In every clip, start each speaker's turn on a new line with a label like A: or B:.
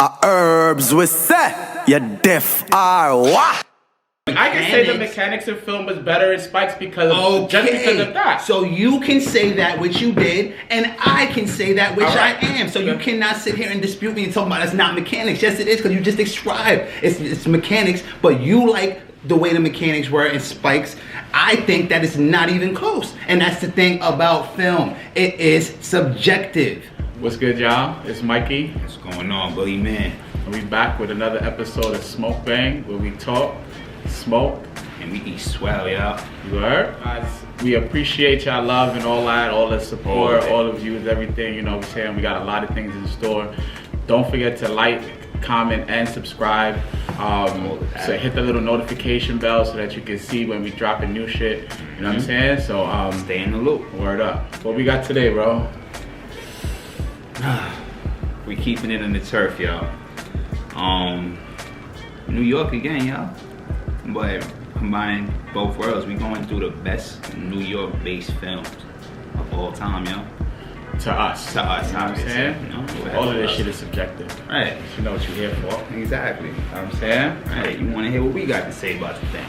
A: Herbs we say, you deaf or what?
B: I can say the mechanics of film was better in Spikes because of, just because of that.
C: So you can say that which you did, and I can say that which I am. So you cannot sit here and dispute me and talk about it's not mechanics. Yes, it is, because you just described it's mechanics, but you like the way the mechanics were in Spikes. I think that it's not even close, and that's the thing about film. It is subjective.
B: What's good, y'all? It's Mikey.
C: What's going on, buddy, man?
B: We back with another episode of Mukbang, where we talk, smoke,
C: and we eat swell, y'all.
B: You heard? We appreciate y'all love and all that, all the support, all the views, everything. You know what I'm saying? We got a lot of things in store. Don't forget to like, comment, and subscribe. So hit the little notification bell so that you can see when we dropping new shit. You know what I'm saying? So
C: stay in the loop.
B: Word up. What we got today, bro?
C: We keeping it in the turf, y'all. New York again, y'all. But combining both worlds, we going through the best New York-based films of all time, y'all.
B: To us.
C: To us,
B: you know what I'm saying?
C: You know,
B: all of this shit is subjective.
C: Right.
B: You know what you're here for.
C: Exactly.
B: You know what I'm saying?
C: Right. You want to hear what we got to say about the thing.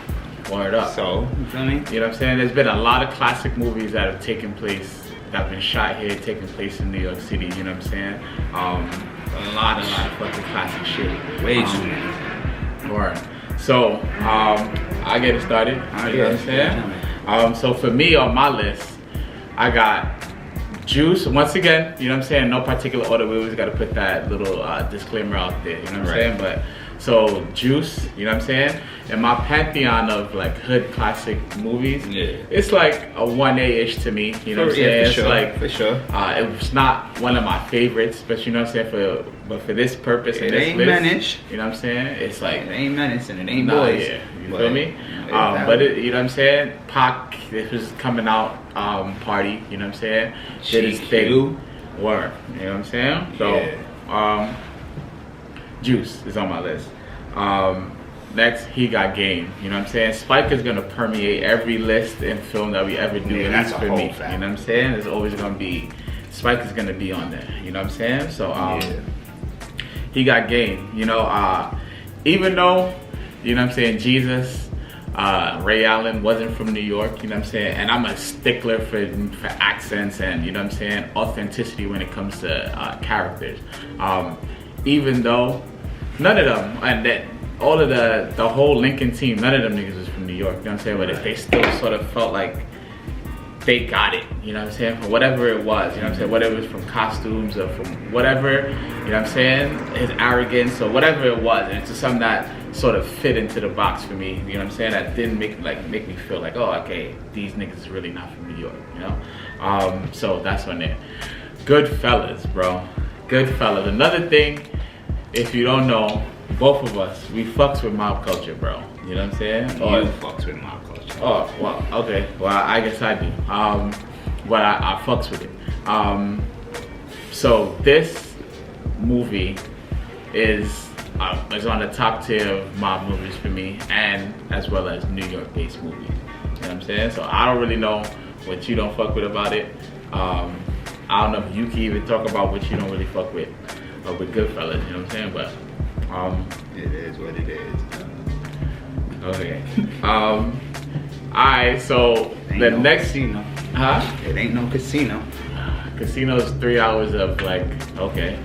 B: Word up.
C: So, you feel me?
B: You know what I'm saying? There's been a lot of classic movies that have taken place, that have been shot here, taking place in New York City, you know what I'm saying? A lot of fucking classic shit.
C: Way too many.
B: Word. So, I get it started, you know what I'm saying? So for me, on my list, I got Juice. Once again, you know what I'm saying? No particular order, we always gotta put that little disclaimer out there, you know what I'm saying? But, so Juice, you know what I'm saying? In my pantheon of like hood classic movies, it's like a 1A-ish to me, you know what I'm saying?
C: For sure,
B: it's like,
C: for sure.
B: It's not one of my favorites, but you know what I'm saying? But for this purpose and this list,
C: menace.
B: You know what I'm saying? It's like,
C: it ain't menace and it ain't boys.
B: Yeah, you feel me? But it, you know what I'm saying? Pac, this was coming out party, you know what I'm saying? Did his thing. Word, you know what I'm saying? So, Juice is on my list. Next, He Got Game. You know what I'm saying? Spike is gonna permeate every list and film that we ever do. At least for me. Fact. You know what I'm saying? There's always gonna be, Spike is gonna be on there. You know what I'm saying? So He Got Game. You know, even though, you know what I'm saying, Jesus, Ray Allen wasn't from New York, you know what I'm saying? And I'm a stickler for accents and, you know what I'm saying, authenticity when it comes to characters. Even though none of them, and that all of the whole Lincoln team, none of them niggas was from New York, you know what I'm saying? But they still sort of felt like they got it, you know what I'm saying? For whatever it was, you know what I'm saying? Whether it was from costumes or from whatever, you know what I'm saying? His arrogance or whatever it was. And it's just something that sort of fit into the box for me, you know what I'm saying? That didn't make me feel like, oh, okay, these niggas is really not from New York, you know? So that's on there. Goodfellas, bro. Goodfellas. Another thing, if you don't know, both of us, we fucks with mob culture, bro. You know what I'm saying?
C: You fucks with mob culture.
B: Oh, well, okay. Well, I guess I do. But I fucks with it. So this movie is on the top tier of mob movies for me, and as well as New York-based movies. You know what I'm saying? So I don't really know what you don't fuck with about it. I don't know if you can even talk about what you don't really fuck with Goodfellas, you know what I'm saying? But
C: it is what it is.
B: Okay. Alright, so the next
C: casino.
B: Huh?
C: It ain't no casino.
B: Casino's 3 hours of like, okay.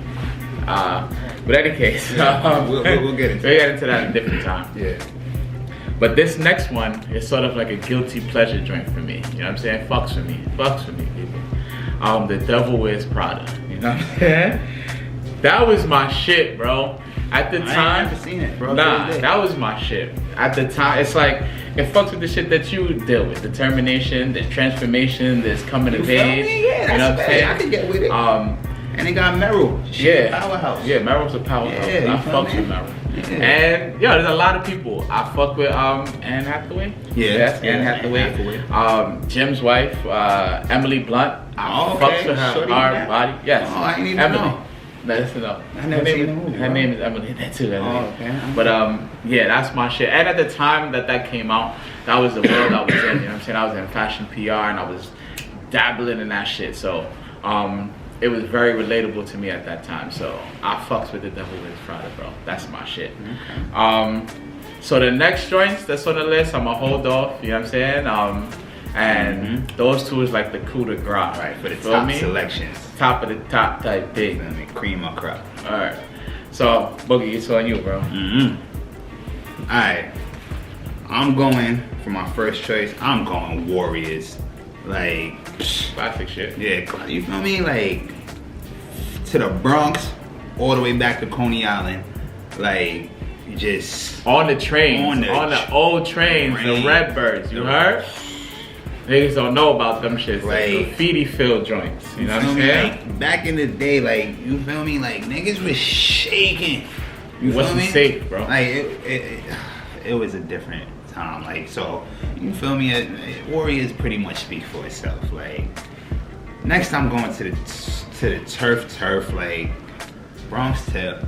B: But any case,
C: we'll get into
B: that at a different time.
C: Yeah.
B: But this next one is sort of like a guilty pleasure joint for me. You know what I'm saying? Fucks with me. Fucks with me, people. The Devil Wears Prada. You know what I'm saying? That was my shit, bro. At the time,
C: I ain't never seen it, bro.
B: Nah, that was my shit. At the time, it's like, it fucks with the shit that you deal with. Determination, there's transformation, there's coming of age.
C: Yeah,
B: you know what I'm saying?
C: I can get with it. And they got Meryl. She's a powerhouse.
B: Yeah, Meryl's a powerhouse. I fucks with Meryl. Yeah. And yo, there's a lot of people. I fuck with Anne Hathaway.
C: Yeah,
B: Anne Hathaway. Jim's wife, Emily Blunt. I fucks with her body. Yes.
C: Oh, I ain't even
B: Emily.
C: know.
B: That's enough.
C: I never seen the movie.
B: Her name is Emily. That too.
C: Okay.
B: But yeah, that's my shit. And at the time that came out, that was the world I was in. You know what I'm saying? I was in fashion PR and I was dabbling in that shit. So it was very relatable to me at that time. So I fucks with the Devil Wears Prada, bro. That's my shit.
C: Okay.
B: So the next joints that's on the list, I'm gonna hold off. You know what I'm saying? And those two is like the coup de grace,
C: Right, for the
B: Feel
C: top
B: me?
C: selections.
B: Top of the top type thing.
C: Feel me? Cream or crop.
B: All right. So Boogie, it's on you, bro.
C: Alright. I'm going for my first choice. I'm going Warriors. Like,
B: Classic shit.
C: yeah, you feel me? Like, to the Bronx, all the way back to Coney Island. Like, just
B: On the trains,
C: On
B: on
C: the
B: the old trains, the Redbirds. You heard? Niggas don't know about them shits. Like
C: Like-
B: graffiti filled joints. You know what I'm
C: feel me?
B: saying?
C: Like, back in the day, like, you feel me? Like, niggas was shaking. You feel
B: Wasn't
C: me?
B: safe, bro.
C: Like, it was a different time. Like, so, you feel me? Warriors pretty much speak for itself. Like, next I'm going to the turf, like, Bronx Tale.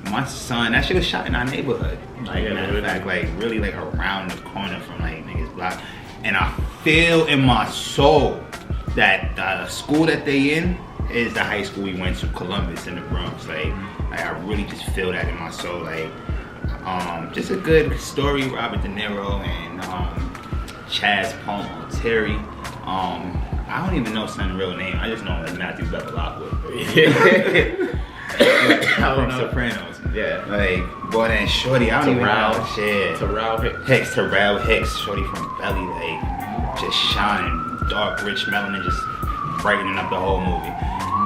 C: My son, that shit was shot in our neighborhood. Like,
B: Yeah,
C: matter of
B: really.
C: fact, like, really, like, around the corner from, like, niggas' block. And I feel in my soul that the school that they in is the high school we went to, Columbus in the Bronx. Like I really just feel that in my soul. Like, just a good story, Robert De Niro and Chaz Palminteri. I don't even know son's real name. I just know him as Matthew Bevilacqua. From Sopranos.
B: Yeah.
C: Like, boy, that shorty, I don't even know shit. Terrell Hicks, shorty from Belly, like, just shining, dark, rich melanin, just brightening up the whole movie.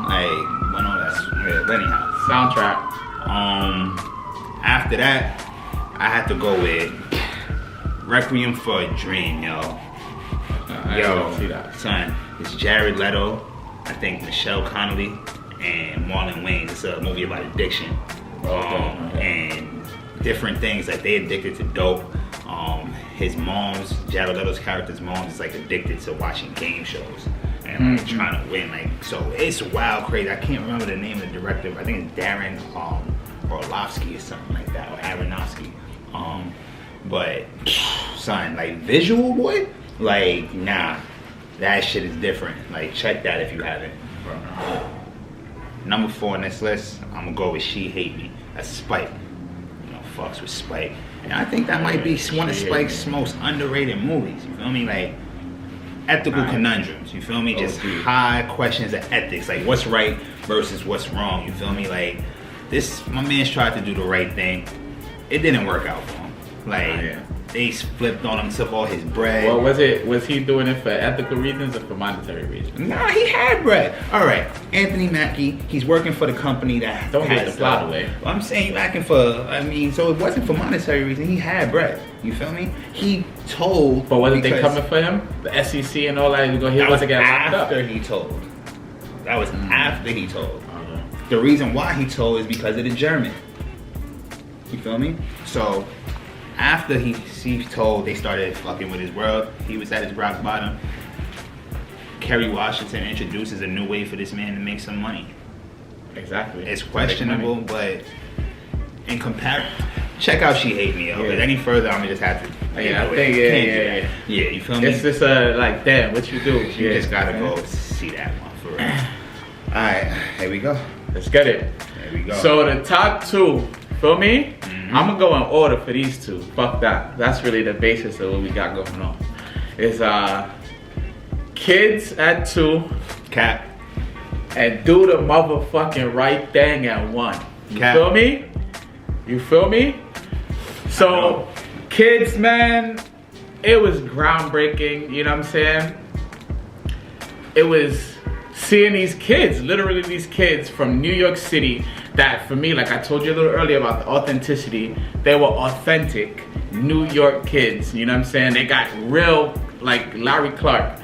C: Like, well, no, that's real. But anyhow.
B: Soundtrack.
C: After that, I had to go with Requiem for a Dream, yo.
B: I don't see that.
C: Son, it's Jared Leto, I think Michelle Connelly, and Marlon Wayans. It's a movie about addiction. And different things, like they addicted to dope. His mom's, Jared Leto's character's mom is like addicted to watching game shows and like trying to win. Like, so it's wild, crazy. I can't remember the name of the director. I think it's Darren Orlovsky or something like that, or Aronofsky. But son, like visual boy, like nah, that shit is different. Like check that if you haven't. Number 4 on this list, I'm gonna go with She Hate Me. That's Spike. You know, fucks with Spike. And I think that might be one of Spike's most underrated movies. You feel me? Like ethical conundrums. You feel me? Just high questions of ethics. Like what's right versus what's wrong. You feel me? Like this, my man's tried to do the right thing. It didn't work out for him. Like they flipped on him, took all his bread.
B: Well, was he doing it for ethical reasons or for monetary reasons?
C: Nah, he had bread. All right, Anthony Mackie, he's working for the company that
B: Don't
C: has
B: get the plot away.
C: I'm saying he's acting for, so it wasn't for monetary reasons. He had bread. You feel me? He told.
B: But wasn't they
C: because
B: coming for him? The SEC and all that? He
C: that
B: wasn't getting locked up.
C: after he told. That was after he told. The reason why he told is because of the German. You feel me? So after he told, they started fucking with his world. He was at his rock bottom. Kerry Washington introduces a new way for this man to make some money.
B: Exactly.
C: It's questionable, but in comparison, check out She Hate Me, yo. But any further, I'm gonna just have to.
B: Yeah, I think yeah.
C: Yeah, you feel me?
B: It's just like, damn, what you do?
C: You just gotta go see that one for real. All right, here we go.
B: Let's get it.
C: There we go.
B: So the top 2, feel me? I'm gonna go in order for these 2. Fuck that. That's really the basis of what we got going on. Is Kids at 2.
C: Cap.
B: And Do the Motherfucking Right Thing at 1. You
C: Cap.
B: feel me? You feel me? So, Kids, man, it was groundbreaking, you know what I'm saying? It was seeing these kids, literally these kids from New York City that for me, like I told you a little earlier about the authenticity, they were authentic New York kids, you know what I'm saying? They got real, like Larry Clark,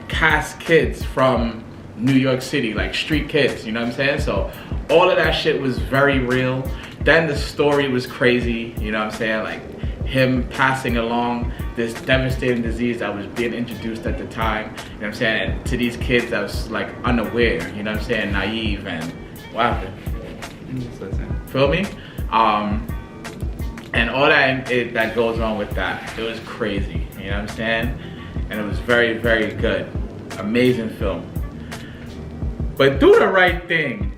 B: cast kids from New York City, like street kids, you know what I'm saying? So all of that shit was very real. Then the story was crazy, you know what I'm saying? Like him passing along this devastating disease that was being introduced at the time, you know what I'm saying? And to these kids that was like unaware, you know what I'm saying? Naive and what happened? Feel me? And all that goes on with that, it was crazy, you know what I'm saying? and it was very, very good. Amazing film. But Do the Right Thing,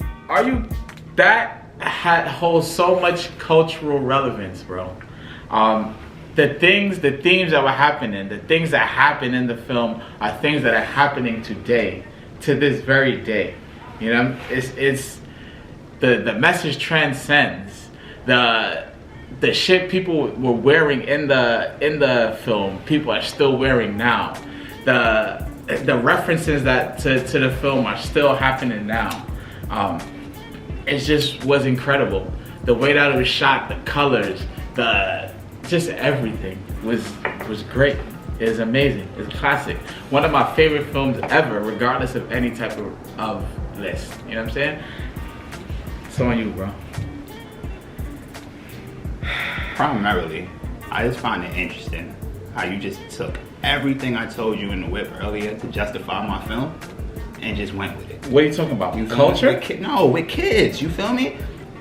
B: holds so much cultural relevance, bro. The themes that were happening, the things that happened in the film are things that are happening today, to this very day. You know, it's the message transcends the shit people were wearing in the film. People are still wearing now. The references that to the film are still happening now. It just was incredible. The way that it was shot, the colors, just everything was great. It was amazing. It's a classic. One of my favorite films ever, regardless of any type of list. You know what I'm saying? It's on you, bro.
C: Primarily, I just find it interesting how you just took everything I told you in the whip earlier to justify my film and just went with it.
B: What are you talking about?
C: You
B: Culture?
C: No, with kids. You feel me?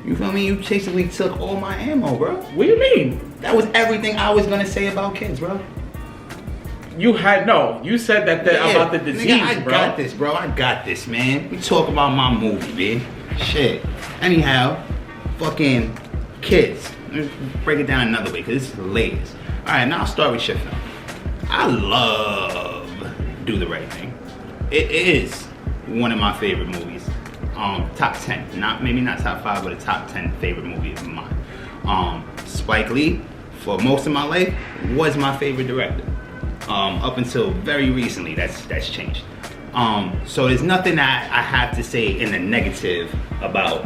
C: You feel me? You basically took all my ammo, bro.
B: What do you mean?
C: That was everything I was gonna say about kids, bro.
B: You said that about the disease,
C: nigga,
B: bro.
C: I got this, bro. I got this, man. We talk about my movie, man. Shit. Anyhow, fucking kids. Let's break it down another way, because it's layers. Alright, now I'll start with your film. I love Do the Right Thing. It is one of my favorite movies. Top 10. Maybe not top 5, but a top 10 favorite movie of mine. Spike Lee, for most of my life, was my favorite director. Up until very recently, that's changed. So there's nothing that I have to say in the negative about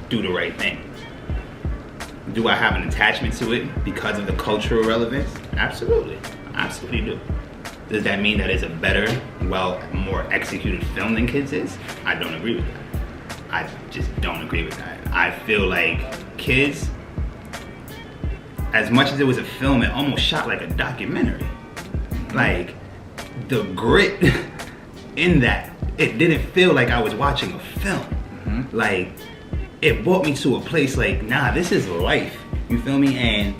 C: Do the Right Thing. Do I have an attachment to it because of the cultural relevance? Absolutely. I absolutely do. Does that mean that it's a better, more executed film than Kids is? I don't agree with that. I just don't agree with that. I feel like Kids, as much as it was a film, it almost shot like a documentary. Like, the grit in that, it didn't feel like I was watching a film. Mm-hmm. Like, it brought me to a place like, nah, this is life. You feel me? And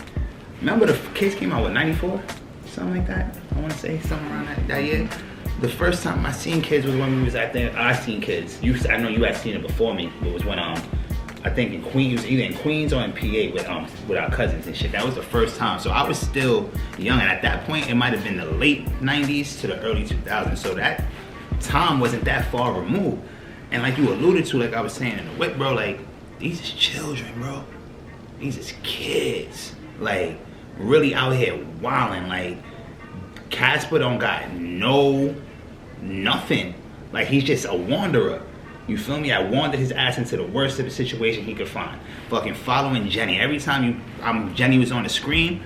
C: remember the Kids came out, what, 94? Something like that? I want to say something around that year. The first time I seen Kids was when we was at I seen Kids. I know you had seen it before me. It was when I think in Queens, either in Queens or in PA with our cousins and shit. That was the first time. So I was still young, and at that point it might have been the late 90s to the early 2000s. So that time wasn't that far removed. And like you alluded to, like I was saying in the whip, bro, like these is children, bro. These is kids. Like really out here wilding. Like Casper don't got nothing. Like he's just a wanderer. You feel me? I wandered his ass into the worst of the situation he could find. Fucking following Jenny. Every time Jenny was on the screen,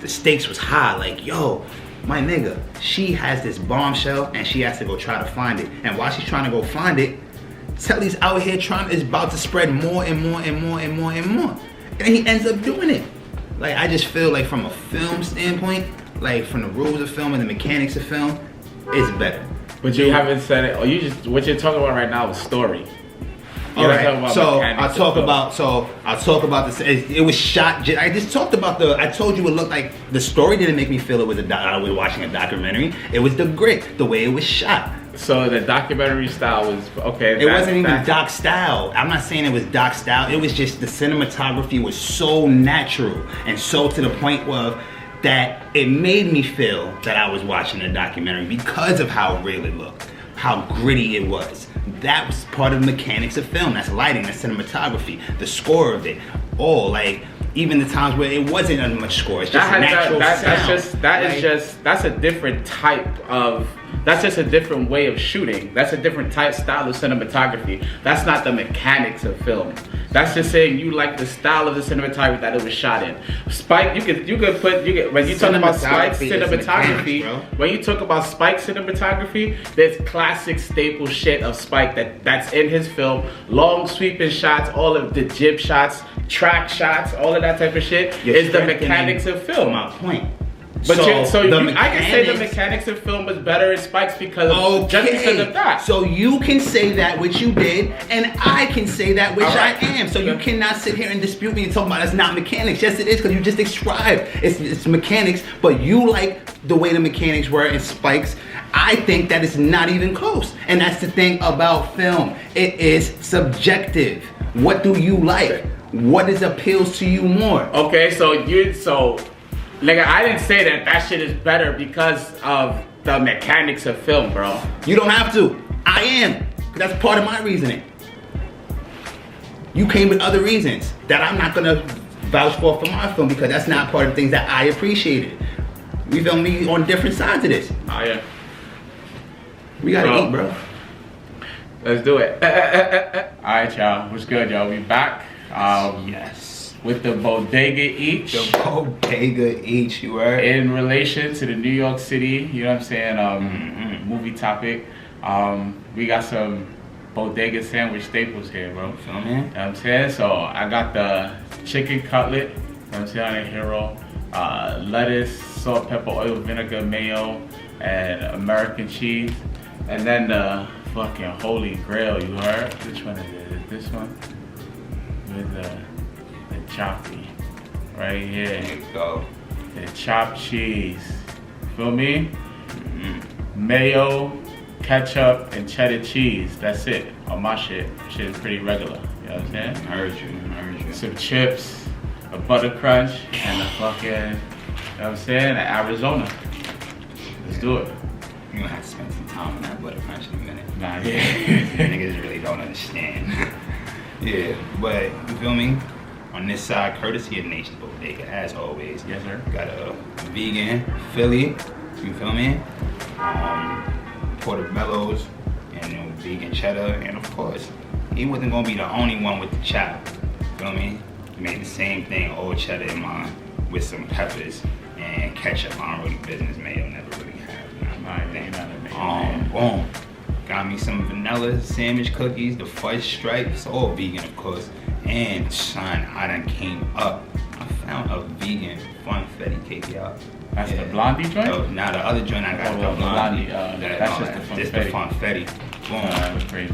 C: the stakes was high. Like, yo, my nigga, she has this bombshell and she has to go try to find it. And while she's trying to go find it, Telly's out here is about to spread more and more and more and more and more. And he ends up doing it. Like, I just feel like from a film standpoint, like from the rules of film and the mechanics of film, it's better.
B: But you haven't said it, or what you're talking about right now is story.
C: All right, so I'll talk about this. It was shot. I just talked about I told you it looked like the story didn't make me feel it was I was watching a documentary. It was the grit, the way it was shot.
B: So the documentary style was okay.
C: It wasn't even doc style. I'm not saying it was doc style. It was just the cinematography was so natural and so to the point of that it made me feel that I was watching a documentary because of how real it looked, how gritty it was. That was part of the mechanics of film. That's lighting, that's cinematography, the score of it, all like even the times where it wasn't as much score. It's just natural sound.
B: That's a different type of. That's just a different way of shooting. That's a different style of cinematography. That's not the mechanics of film. That's just saying you like the style of the cinematography that it was shot in. Spike, when you talk about Spike cinematography, when you talk about Spike cinematography, there's classic staple shit of Spike that's in his film. Long sweeping shots, all of the jib shots, track shots, all of that type of shit is the mechanics of film.
C: My point.
B: But I can say the
C: mechanics-
B: mechanics of film was better in Spikes because of, just because of that.
C: So you can say that which you did, and I can say that which I am. So you cannot sit here and dispute me and talk about it's not mechanics. Yes, it is, because you just described it's mechanics, but you like the way the mechanics were in Spikes. I think that it's not even close. And that's the thing about film. It is subjective. What do you like? What appeals to you more?
B: Okay, nigga, I didn't say that shit is better because of the mechanics of film, bro.
C: You don't have to. I am. That's part of my reasoning. You came with other reasons that I'm not gonna vouch for my film because that's not part of the things that I appreciated. We feel me on different sides of this.
B: Oh yeah.
C: We gotta eat, bro.
B: Let's do it. Alright, y'all. What's good, y'all? We back.
C: Yes.
B: With the Bodega IG.
C: The Bodega IG, you heard?
B: In relation to the New York City, you know what I'm saying, movie topic. We got some bodega sandwich staples here, bro.
C: Feel me?
B: You know what I'm saying? So I got the chicken cutlet, you know what I'm saying, on a hero. Lettuce, salt, pepper, oil, vinegar, mayo, and American cheese. And then the fucking holy grail, you heard? Which one is it? Is this one? With the choppy. Right here.
C: There you go.
B: The chopped cheese. Feel me? Mayo, ketchup, and cheddar cheese. That's it. On my shit. Shit is pretty regular. You know what I'm saying?
C: I heard you.
B: Some chips, a butter crunch, and a fucking, you know what I'm saying? Arizona. Let's do it.
C: You're gonna have to spend some time on that butter crunch in a minute.
B: Nah, yeah.
C: Niggas really don't understand. Yeah, but you feel me? On this side, courtesy of Nation's Bodega, as always.
B: Yes, sir.
C: Got a vegan Philly, you feel me? Portobello's, and vegan cheddar, and of course, he wasn't gonna be the only one with the chop. Feel me? He made the same thing, old cheddar in mine, with some peppers and ketchup. I don't really business mayo, never really have. Boom. Got me some vanilla sandwich cookies, the fudge stripes, all vegan of course. And son, I done came up. I found a vegan funfetti cake, y'all.
B: That's the blondie joint?
C: No, now the other joint I got the blondie. That's just the funfetti. Boom.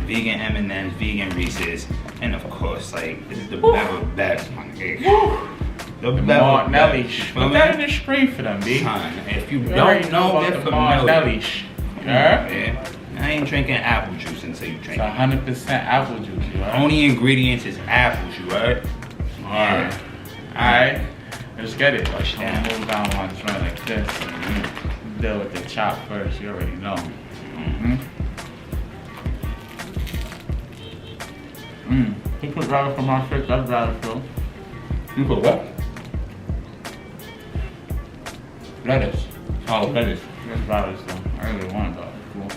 C: Vegan M&M's, vegan Reese's, and of course, like this is the best, my nigga. The
B: Martinelli. Put that in the screen for them, B.
C: Son, if you don't know, they're familiar.
B: Martinelli.
C: Yeah. I ain't drinking apple juice until you drink it.
B: It's 100% apple juice, you right?
C: Only ingredients is apples, you right?
B: Alright. Let's get it. I'm gonna move down on this joint like this. Deal with the chop first, you already know. You put rather for my fish, that's rather too.
C: You put what?
B: Lettuce.
C: Oh, lettuce.
B: That's rather too. I really want it though. Cool.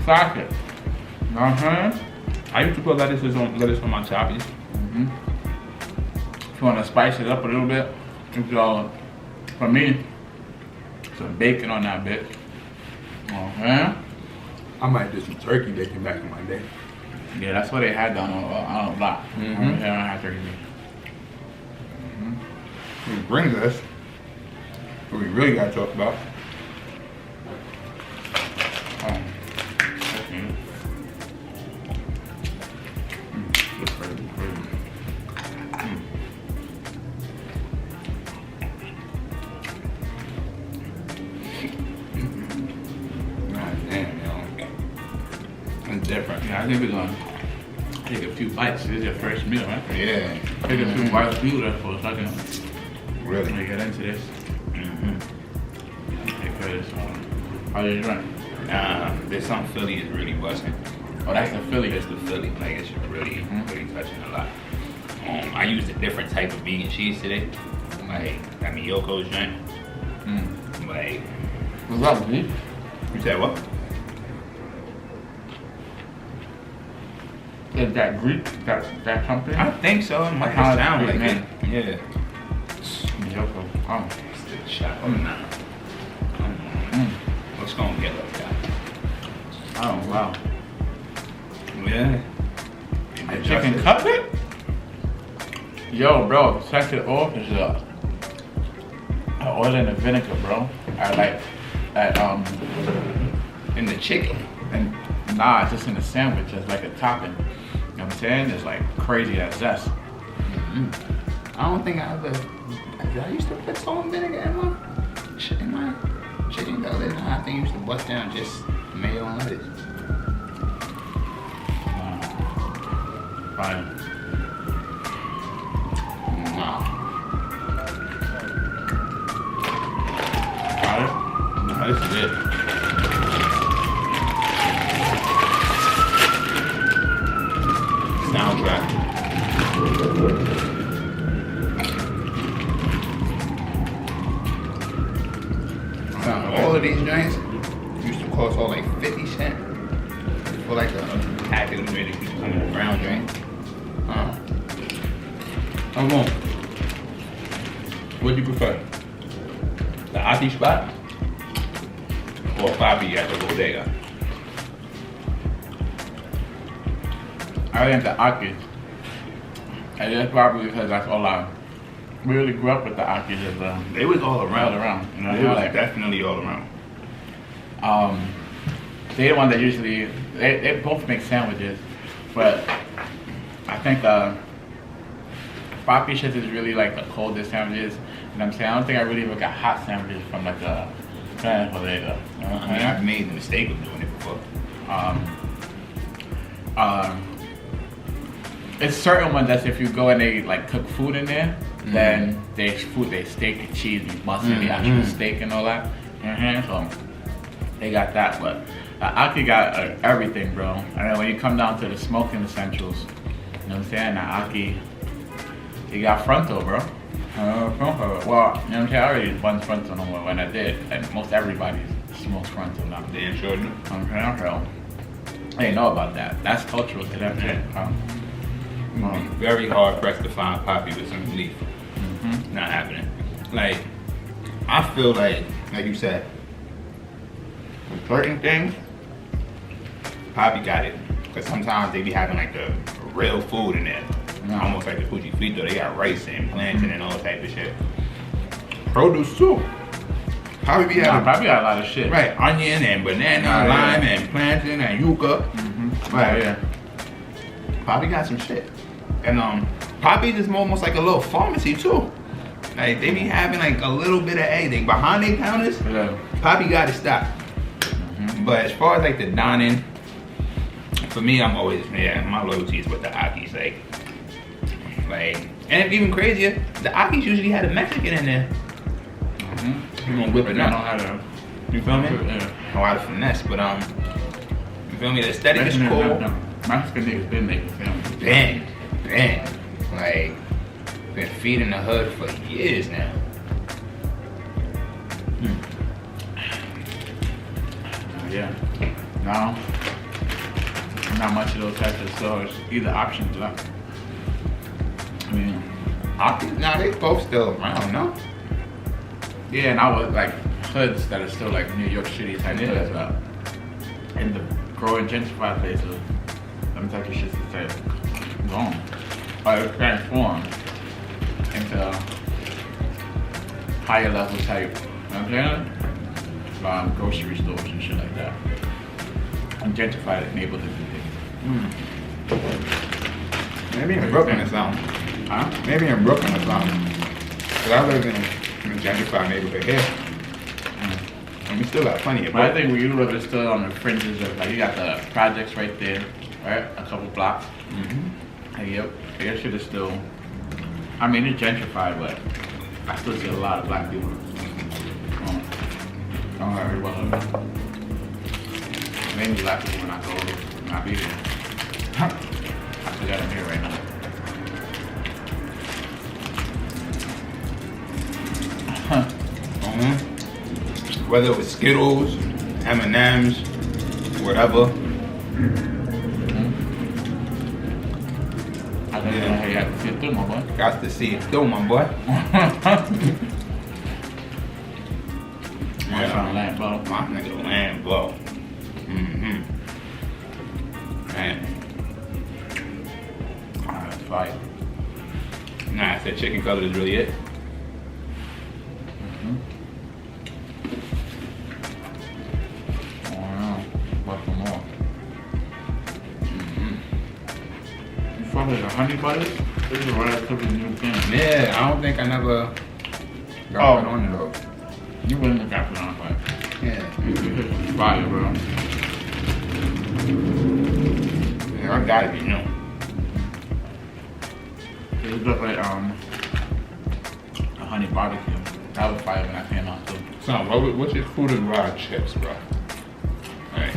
B: Classic. You know what I'm saying?
C: I used to put lettuce on my choppies.
B: If you want to spice it up a little bit, for me, some bacon on that bit. Okay.
D: I might do some turkey bacon back in my day.
B: Yeah, that's what they had down on a block. They don't have turkey bacon.
D: Which brings us what we really got to talk about.
C: Different.
B: Yeah, I think we're gonna take a few bites. This is your first meal, right?
D: Yeah.
B: Take a few bites of food for a second.
D: Really?
B: Let me get into this. Take care of this. How you doing?
C: This some Philly is really busting.
B: Oh, that's the Philly.
C: It's the Philly. Like it's really touching a lot. I used a different type of vegan cheese today. Like got me Yoko's joint. Like
B: what's up, B?
C: You said what?
B: Is that Greek? That something?
C: I think so. It might
B: How
C: sound
B: Greek,
C: like
B: man.
C: it. Yeah.
B: Yoko. Oh.
C: It's the shot. What's gonna get like that?
B: Oh, wow.
C: Yeah.
B: A chicken cutlet? Yo, bro, set it off is oil and a vinegar, bro. I like that
C: In the chicken.
B: and nah, it's just in the sandwich as like a topping. You know what I'm saying? It's like crazy that zest.
C: I don't think I ever. I used to put salt and vinegar in my chicken the other day. I think I used to bust down just mayo and lettuce.
B: Fine.
C: Nah.
B: Got it?
C: Nah, this is it. Soundtrack. All of these joints used to cost all like 50 cents for like a packet of really brown drink. I'm going. What do you prefer? The Aki spot or Papi at the Bodega?
B: I think the Aki. And that's probably because that's all I really grew up with the Aki.
C: They was all
B: All
C: around.
B: around. You know,
C: They was
B: like,
C: definitely all around.
B: they're the one that usually, they both make sandwiches, but I think Papi shit is really like the coldest sandwiches. You know what I'm saying? I don't think I really ever got hot sandwiches from like a Bodega. You know what
C: I mean, I've made the mistake of doing it before.
B: It's certain ones that if you go and they like cook food in there, then they steak and cheese, you bust in the actual steak and all that. So they got that, but Aki got everything, bro. And then when you come down to the smoking essentials, you know what I'm saying? Now Aki, he got fronto, bro. Well, you know what I'm saying? I already wasn't fronto no more when I did, and most everybody smokes fronto now.
C: Damn sure do.
B: Okay, so I didn't know about that. That's cultural to them.
C: It'd be very hard pressed to find Papi with some leaf. Not happening. Like, I feel like you said, with certain things, Papi got it. Because sometimes they be having like the real food in there. Almost like the Fuji Frito. They got rice and plantain and all type of shit. Produce too. Papi be having
B: Probably got a lot of shit.
C: right, onion and banana, lime and plantain and yuca. Right,
B: yeah.
C: Papi got some shit. And Papi is almost like a little pharmacy too. Like they be having like a little bit of everything. Behind their counters,
B: Yeah.
C: Papi got it stocked. But as far as like the dining, for me I'm always, my loyalty is with the Akis. Like, and it's even crazier, the Akis usually had a Mexican in there. You gonna whip it
B: I
C: up.
B: know how to.
C: You feel me?
B: Yeah.
C: A lot of finesse, but you feel me? The aesthetic is cool.
B: Mexican niggas been making sandwiches.
C: Been, like, been feeding the hood for years now.
B: Yeah. No. Not much of those types of stores. Either options left. I mean,
C: Nah, they both still around, no?
B: yeah, and I was like hoods that are still like New York City type hoods, but in the growing gentrified places, them type of shit's just like gone. Or it's transformed into higher level type, you know what I'm saying? Grocery stores and shit like that. And gentrified neighborhoods and things.
C: Maybe in Brooklyn or something.
B: Huh?
C: Maybe in Brooklyn or something. Cause I live in a gentrified neighborhood here. And we still got plenty of
B: But I think where you live is still on the fringes of, like, you got the projects right there, right? A couple blocks. And yep, your shit is still, I mean, it's gentrified, but I still see a lot of black people. Don't worry, well, mainly black people when I go, when I be there. I still got them here right now.
C: Whether it was Skittles, M&M's, whatever.
B: I don't know how you have to see it through, my boy.
C: Got to see it through, my boy.
B: I'm trying to land, bro.
C: My nigga land blow. Man.
B: Alright, fight.
C: Nah,
D: said chicken cutlet is really it.
B: Oh no, what's some more? You fuck with the honey butter? This is a relatively new thing.
D: Yeah, I don't think I never got
B: Oh.
D: that on it though.
B: You wouldn't have got it on, but
D: Yeah.
B: this is fire, bro.
D: Yeah, I gotta be new.
B: It look like a honey barbecue. That was fire when I came out too.
D: Son, what's your food and raw chips, bro? Alright.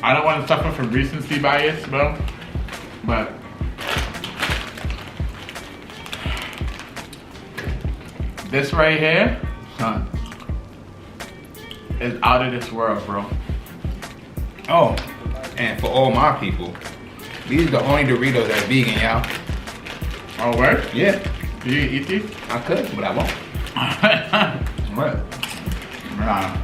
B: I don't want to suffer from recency bias, bro, but this right here, son, is out of this world, bro.
D: Oh, and for all my people, these are the only Doritos that's vegan, y'all.
B: Oh, word?
D: Yeah,
B: Do you eat these?
D: I could, but I won't. What?
B: Nah.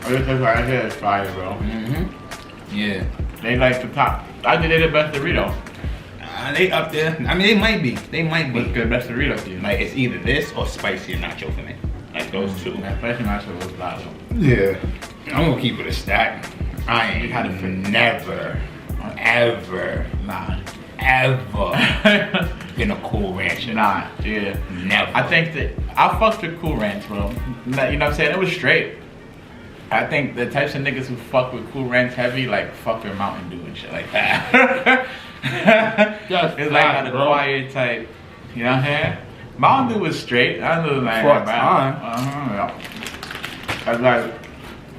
B: This right here is fire, bro.
D: Mm-hmm. Yeah.
B: They like the top. I think they're the best Dorito.
D: They up there. I mean, they might be. They might
B: What's
D: be.
B: the best Dorito to you?
D: Like, it's either this or spicy or nacho for me. Like, those two.
B: That spicy nacho was loud.
D: Yeah. I'm gonna keep it a stack. I ain't
B: had it for-
D: never, ever,
B: Nah.
D: ever been a Cool Rancher.
B: Nah, yeah.
D: Never.
B: I think that I fucked with Cool Ranch, bro. You know what I'm saying? It was straight. I think the types of niggas who fuck with Cool Ranch heavy, like fuck with Mountain Dew and shit like that.
D: Just
B: It's like
D: flat,
B: an
D: bro.
B: acquired type. You know what I'm saying? Mountain Dew was straight. I knew like
D: For a
B: that.
D: time.
B: Yeah. That's like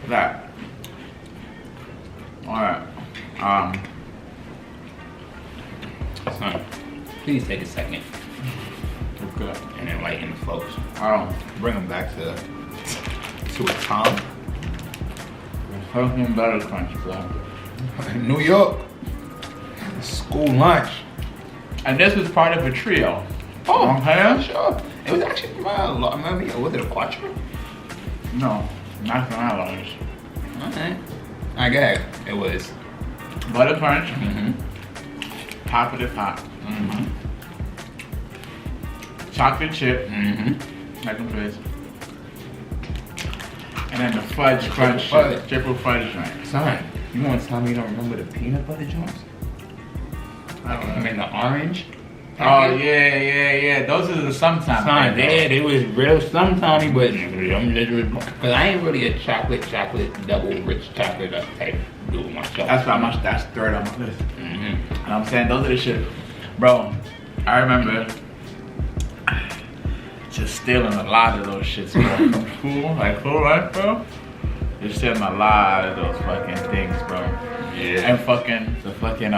B: that. Alright.
D: Son, please take a second
B: It's good.
D: and enlighten the folks. Bring them back to a time.
B: Something better crunch, bro.
D: New York. School lunch.
B: And this was part of a trio.
D: Oh,
B: Okay.
D: sure. It was actually maybe was it a quattro?
B: No, not from our lunch.
D: Okay. I guess it was.
B: Butter crunch,
D: Mm-hmm.
B: top of the top.
D: Mm-hmm.
B: Chocolate chip,
D: Mm-hmm.
B: second place. And then the fudge crunch,
D: Fudge.
B: triple fudge joint.
D: Son, you want to tell me you don't remember the peanut butter joints?
B: I don't
D: I mean the orange.
B: Oh yeah. Those are the sometimes.
D: Son, they was real sometimey, but because I ain't really a chocolate double rich chocolate type dude myself.
B: That's third on my list.
D: Mm-hmm.
B: And I'm saying those are the shit, bro. I remember just stealing a lot of those shits, bro. From school, like Cool Ranch, bro. Just stealing a lot of those fucking things, bro.
D: Yeah.
B: And fucking the fucking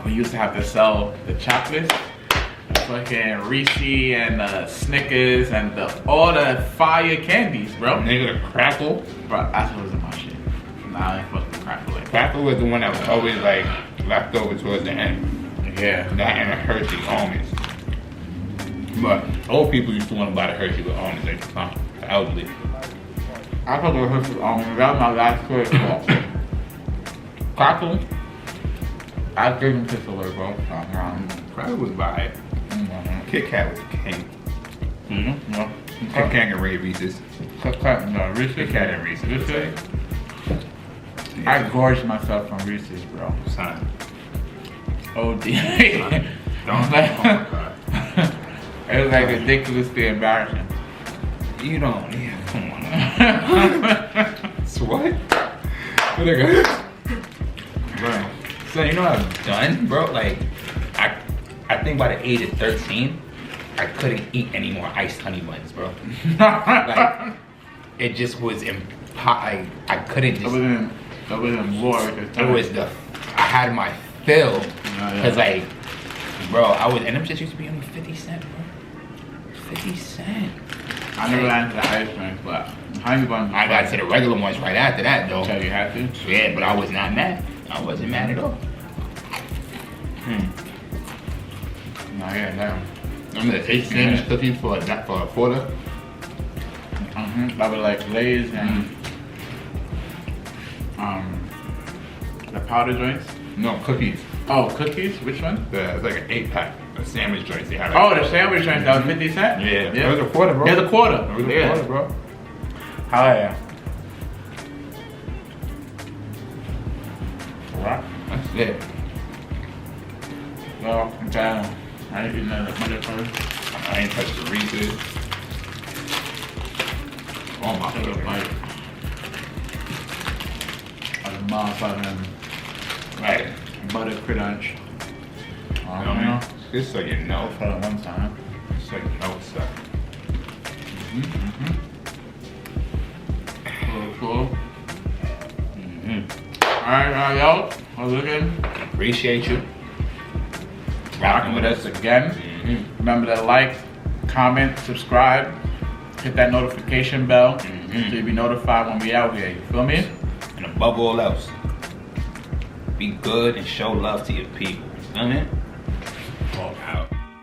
B: we used to have to sell the chocolates, fucking Reese and Snickers and all the fire candies, bro.
D: Nigga, the crackle.
B: Bro, that wasn't my shit. Nah, I ain't fucking crackle like that.
D: Crackle was the one that was always like left over towards the end.
B: Yeah.
D: That and the Hershey almonds. But old people used to want to buy the Hershey with almonds at the time. The elderly.
B: I thought it was that was my last choice, bro. Crackle. I gave him piss away, bro.
D: Crackle was by Kit Kat was the king.
B: Mm-hmm. No.
D: Kit Kat and Reese's.
B: No, Reese's.
D: Kit Kat and Reese's.
B: Reese's. I gorged myself from Reese's, bro.
D: Son.
B: OD.
D: Don't. Oh my God.
B: It was like ridiculously embarrassing.
D: You don't. Yeah, come on. So what? What I got? Bro. So you know what I've done, bro? Like, I think by the age of 13, I couldn't eat any more iced honey buns, bro. Like, it just was I couldn't just.
B: That wasn't more.
D: It was I had my fill, cause like, bro, and them shits used to be only 50 cents, bro. 50 cents.
B: I never got into the ice cream, but honey buns.
D: I got to the regular ones right after that, though.
B: So you had to?
D: Yeah, but I was not mad. I wasn't mad at all.
B: No, yeah, no.
D: Remember the tasty sandwich cookies for a quarter?
B: That was like Lay's and the powder joints.
D: No, cookies.
B: Oh, cookies? Which one?
D: It's like an 8-pack. The sandwich joints they have.
B: Oh, the sandwich joints. That was 50 cents?
D: Yeah. It was a quarter, bro.
B: It was a quarter.
D: It was a
B: Yeah.
D: quarter, bro.
B: Hell yeah. Alright.
D: That's it.
B: Well, I'm down. I ain't eating that motherfucker.
D: I ain't touched the Reese's. Oh my
B: Take a
D: god.
B: bite. Of the motherfucking
D: Right.
B: butter crunch.
D: You know what I mean? Just so you know.
B: For the one time.
D: So you know what's up.
B: Cool. Alright, y'all. How's it looking?
D: Appreciate you.
B: Rocking with us again. Remember to like, comment, subscribe, hit that notification bell so you'll be notified when we out here. You feel me?
D: And above all else, be good and show love to your people. You know what I mean?